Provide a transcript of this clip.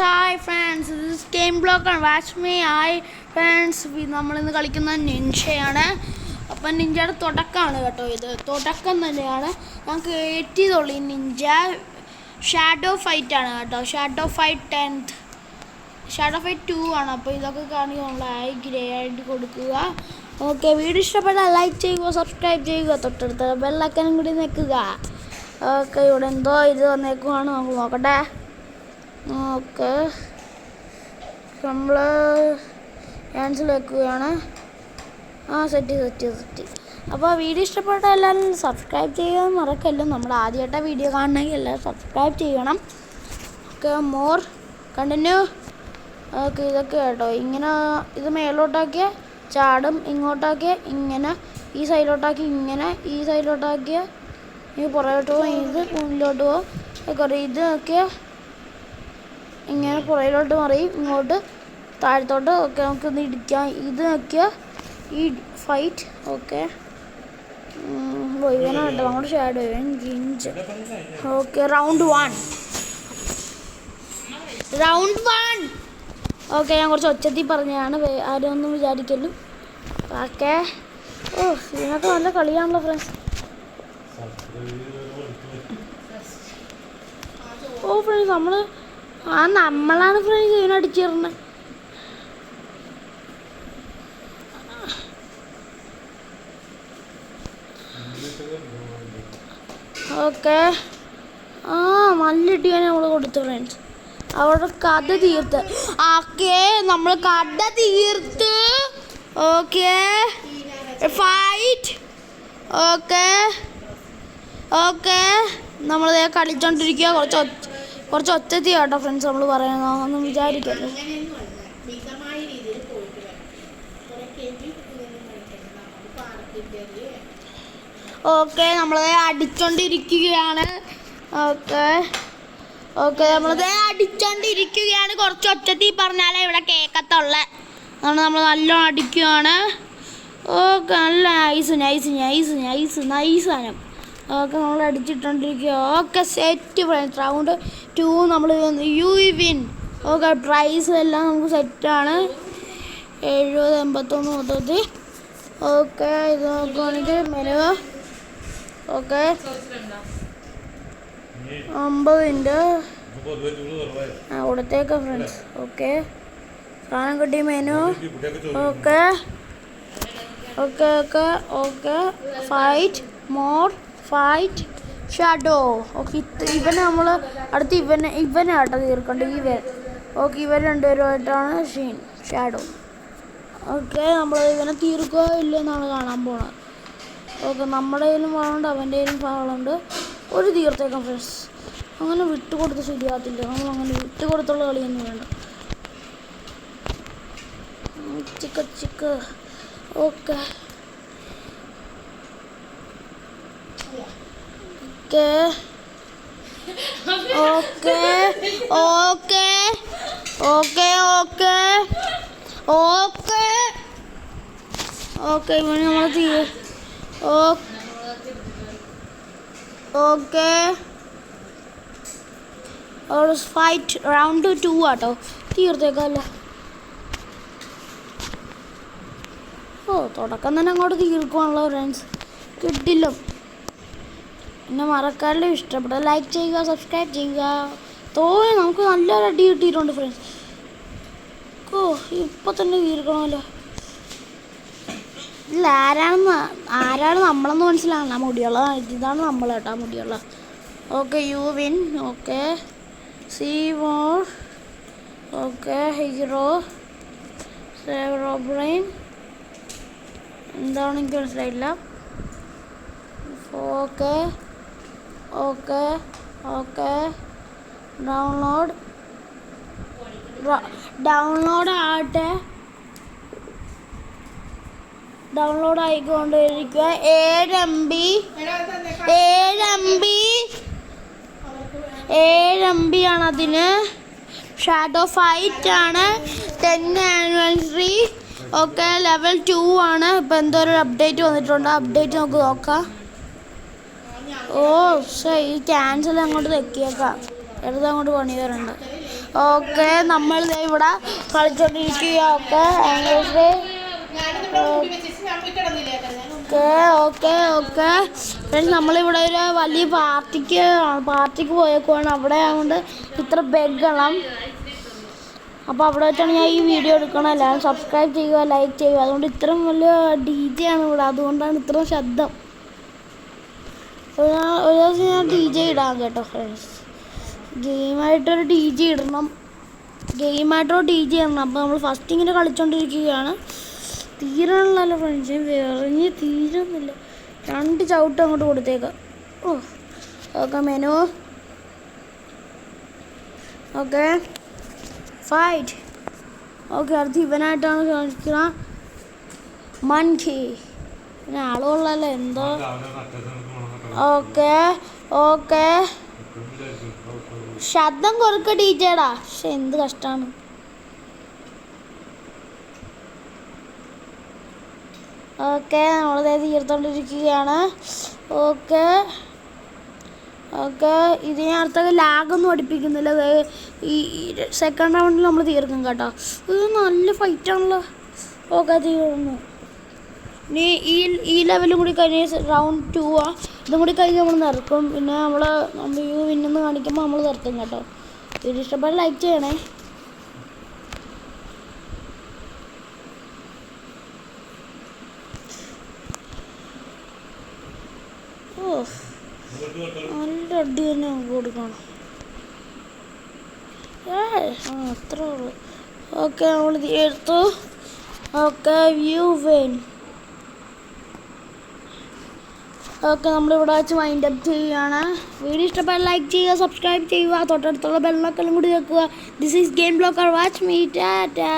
Hi friends, this is Game Block and watch me. Hi friends, നമ്മളിന്ന് കളിക്കുന്ന നിഞ്ചയാണ്. അപ്പം നിഞ്ചയുടെ തുടക്കമാണ് കേട്ടോ ഇത്. തുടക്കം തന്നെയാണ്. ഞാൻ കയറ്റിയതുള്ളൂ ഈ നിഞ്ച. ഷാഡോ ഫൈറ്റ് ആണ് കേട്ടോ. Shadow fight 10th. Shadow fight 2 ആണ്. അപ്പോൾ ഇതൊക്കെ കാണിക്കുക. നമ്മൾ ഗ്രേഡ് കൊടുക്കുക. ഓക്കെ, വീഡിയോ ഇഷ്ടപ്പെട്ടാൽ ലൈക്ക് ചെയ്യുക, സബ്സ്ക്രൈബ് ചെയ്യുക, തൊട്ടടുത്ത ബെല്ലൈക്കനും കൂടി നിൽക്കുക. ഓക്കെ, ഇവിടെ എന്തോ ഇത് വന്നേക്കുവാണ്, നമുക്ക് നോക്കട്ടെ. ഓക്കെ, നമ്മൾ ക്യാൻസൽ വെക്കുകയാണ്. സെറ്റ്. അപ്പോൾ വീഡിയോ ഇഷ്ടപ്പെട്ട എല്ലാവരും സബ്സ്ക്രൈബ് ചെയ്യാൻ മറക്കല്ലോ. നമ്മൾ ആദ്യമായിട്ട് വീഡിയോ കാണണമെങ്കിൽ എല്ലാവരും സബ്സ്ക്രൈബ് ചെയ്യണം. Okay, more continue. ഓക്കെ, ഇതൊക്കെ കേട്ടോ. ഇങ്ങനെ ഇത് മേലോട്ടാക്കിയ ചാടും, ഇങ്ങോട്ടാക്കിയ ഇങ്ങനെ, ഈ സൈഡിലോട്ടാക്കി ഇങ്ങനെ, ഈ സൈഡിലോട്ടാക്കിയ ഈ പുറകോട്ട് പോകും, ഇത് മുന്നിലോട്ട് പോകും. കുറേ ഇത് നോക്കിയ ഇങ്ങനെ പുറകിലോട്ട് മറിയും, ഇങ്ങോട്ട് താഴത്തോട്ട്. ഓക്കെ, നമുക്കിത് ഇടിക്കാം. ഇത് നോക്കിയ ഈ ഫൈറ്റ്. ഓക്കെ, ഇവനാ കേട്ടോ അങ്ങോട്ട് ഷാഡോ ജിഞ്ച്. Okay, round 1. ഓക്കെ, ഞാൻ കുറച്ച് ഒച്ചത്തിൽ പറഞ്ഞതാണ്, ആരും ഒന്നും വിചാരിക്കല്ലോ. ഓക്കെ, ഇതിനൊക്കെ നല്ല കളിയാണല്ലോ ഫ്രണ്ട്സ്. ഫ്രണ്ട്സ് നമ്മളാണ് ഫ്രണ്ട്സ് ഇതിനടിച്ചിരുന്നത്. ഓക്കെ, നല്ല ഇടിയാണ് നമ്മൾ കൊടുത്തു ഫ്രണ്ട്സ്. അവിടെ കഥ തീർത്ത്. ഓക്കെ, നമ്മൾ കഥ തീർത്ത്. Okay, fight. ഓക്കെ നമ്മളിത് കളിച്ചോണ്ടിരിക്കുക. കുറച്ച് ഒച്ചത്തി കേട്ടോ ഫ്രണ്ട്സ് നമ്മൾ പറയണോ ഒന്നും വിചാരിക്കല്ലോ. ഓക്കെ, നമ്മളത് അടിച്ചോണ്ടിരിക്കുകയാണ്. ഓക്കെ നമ്മളത് അടിച്ചോണ്ടിരിക്കുകയാണ്. കുറച്ച് ഒച്ചത്തി പറഞ്ഞാലേ ഇവിടെ കേൾക്കത്തുള്ള. അതുകൊണ്ട് നമ്മൾ നല്ലോണം അടിക്കുകയാണ്. ഓക്കെ, നല്ല നൈസ് സാധനം. ഓക്കെ, നമ്മൾ അടിച്ചിട്ടോണ്ടിരിക്കുക. Okay, set friends. റൗണ്ട് 2 നമ്മൾ വിൻ. ഓക്കെ, പ്രൈസ് എല്ലാം നമുക്ക് സെറ്റാണ്. 70, 81, 30. ഓക്കെ, ഇത് നോക്കുകയാണെങ്കിൽ മെനു. ഓക്കെ, 50 അവിടത്തേക്ക് ഫ്രണ്ട്സ്. ഓക്കെ, സാധനം കിട്ടി menu. Okay, fight more, fight shadow. Okay, ഇവനെ നമ്മൾ അടുത്ത് ഇവനാട്ടോ തീർക്കേണ്ടത്. ഓക്കെ, ഇവർ രണ്ടുപേരുമായിട്ടാണ് ഷാഡോ. ഓക്കെ, നമ്മൾ ഇവനെ തീർക്കുക ഇല്ലെന്നാണ് കാണാൻ പോണത്. ഓക്കെ, നമ്മുടെ കയ്യിലും വാളുണ്ട്, അവൻ്റെ കയ്യിലും വാളുണ്ട്. ഒരു തീർത്തേക്കാം ഫ്രണ്ട്സ്. അങ്ങനെ വിട്ടുകൊടുത്ത് ശരിയാകത്തില്ല. നമ്മളങ്ങനെ വിട്ടുകൊടുത്തുള്ള കളിയൊന്നും വേണ്ട. ചിക്ക. ഓക്കെ, ഇവന് നമ്മൾ ഫൈറ്റ് റൗണ്ട് 2 ആട്ടോ. തീർത്തേക്കല്ല. തുടക്കം തന്നെ അങ്ങോട്ട് തീർക്കുവാണല്ലോ ഫ്രണ്ട്സ്. കിട്ടില്ല. പിന്നെ മറക്കാറില്ല. ഇഷ്ടപ്പെട്ട ലൈക്ക് ചെയ്യുക, സബ്സ്ക്രൈബ് ചെയ്യുക. നമുക്ക് നല്ലൊരു അടി കിട്ടിയിട്ടുണ്ട് ഫ്രണ്ട്സ്. ഇപ്പം തന്നെ തീർക്കണമല്ലോ. ഇല്ല, ആരാണ് നമ്മളെന്ന് മനസ്സിലാകണം. മുടിയുള്ള ഇതാണ് നമ്മൾ കേട്ടോ, മുടിയുള്ള. Okay, you win. Okay, see more. Okay, hero save റോബ്രെയിൻ. എന്താണ് എനിക്ക് മനസ്സിലായില്ല. ഓക്കെ, ഡൗൺലോഡ് ആകട്ടെ. ഡൗൺലോഡ് ആയിക്കൊണ്ടിരിക്കുക. 7 MB ആണ് അതിന്. ഷാഡോ ഫൈറ്റ് ആണ്. 10th anniversary. ഓക്കെ, ലെവൽ 2 ആണ്. ഇപ്പം എന്തോ ഒരു അപ്ഡേറ്റ് വന്നിട്ടുണ്ട്. അപ്ഡേറ്റ് നമുക്ക് നോക്കാം. ഈ ക്യാൻസൽ അങ്ങോട്ട് തെക്കിയേക്കാം. എടുത്ത് അങ്ങോട്ട് പണി വരണ്ട. ഓക്കെ നമ്മൾ ഇവിടെ കളിച്ചോണ്ടിരിക്കുക. ഓക്കെ ഓക്കെ ഓക്കെ ഫ്രണ്ട്സ്, നമ്മളിവിടെ ഒരു വലിയ പാർട്ടിക്ക് പോയേക്കുവാണ്. അവിടെ ആയതുകൊണ്ട് ഇത്ര ബെഗളം. അപ്പോൾ അവിടെ വെച്ചാണ് ഞാൻ ഈ വീഡിയോ എടുക്കണം. എല്ലാവരും സബ്സ്ക്രൈബ് ചെയ്യുക, ലൈക്ക് ചെയ്യുക. അതുകൊണ്ട് ഇത്രയും വലിയ DJ ആണ് ഇവിടെ, അതുകൊണ്ടാണ് ഇത്രയും ശബ്ദം. ഒരു ദിവസം ഞാൻ DJ ഇടാം കേട്ടോ ഫ്രണ്ട്സ്. ഗെയിമായിട്ടൊരു DJ ഇടണം. അപ്പോൾ നമ്മൾ ഫസ്റ്റ് ഇങ്ങനെ കളിച്ചുകൊണ്ടിരിക്കുകയാണ്. തീരണല്ലോ ഫ്രണ്ട്സ്, വിറഞ്ഞ് തീരുന്നില്ല. 2 ചവിട്ട് അങ്ങോട്ട് കൊടുത്തേക്കാം. Okay menu. Okay fight. Okay അടുത്ത് ഇവനായിട്ടാണ് കളിക്കണം. മൺകി പിന്നെ ആളുകൊള്ളല്ലോ എന്തോ. ഓക്കെ ഓക്കെ ശബ്ദം കുറക്ക DJടാ. പക്ഷെ എന്ത് കഷ്ടമാണ്. ഓക്കെ നമ്മളതേ തീർത്തോണ്ടിരിക്കുകയാണ്. ഓക്കെ ഓക്കെ ഇത് ഞാൻ അടുത്തൊക്കെ ലാഗൊന്നും പഠിപ്പിക്കുന്നില്ല. ഈ സെക്കൻഡ് റൗണ്ടിൽ നമ്മൾ തീർക്കും കേട്ടോ. ഇത് നല്ല ഫൈറ്റാണല്ലോ. ഓക്കെ തീർന്നു. ഇനി ഈ ലെവലും കൂടി കഴിഞ്ഞ് റൗണ്ട് 2 ഇതും കൂടി കഴിഞ്ഞ് നമ്മൾ നിർക്കും. പിന്നെ നമ്മൾ വിന്നെന്ന് കാണിക്കുമ്പോൾ നമ്മൾ നിർത്തും കേട്ടോ. വീഡിയോ ഇഷ്ടപ്പെട്ടാൽ ലൈക്ക് ചെയ്യണേ. നല്ല അടി തന്നെ കൊടുക്കണം. അത്രേ ഉള്ളു. ഓക്കെ നമ്മൾ എടുത്തു. Okay view when. ഓക്കെ നമ്മളിവിടെ വെച്ച് വൈൻഡ് അപ്പ് ചെയ്യുകയാണ്. വീഡിയോ ഇഷ്ടപ്പെട്ടാൽ ലൈക്ക് ചെയ്യുക, സബ്സ്ക്രൈബ് ചെയ്യുക, തൊട്ടടുത്തുള്ള ബെല്ലൊക്കെ കൂടി വെക്കുക. This is game blocker. Watch me. Tata.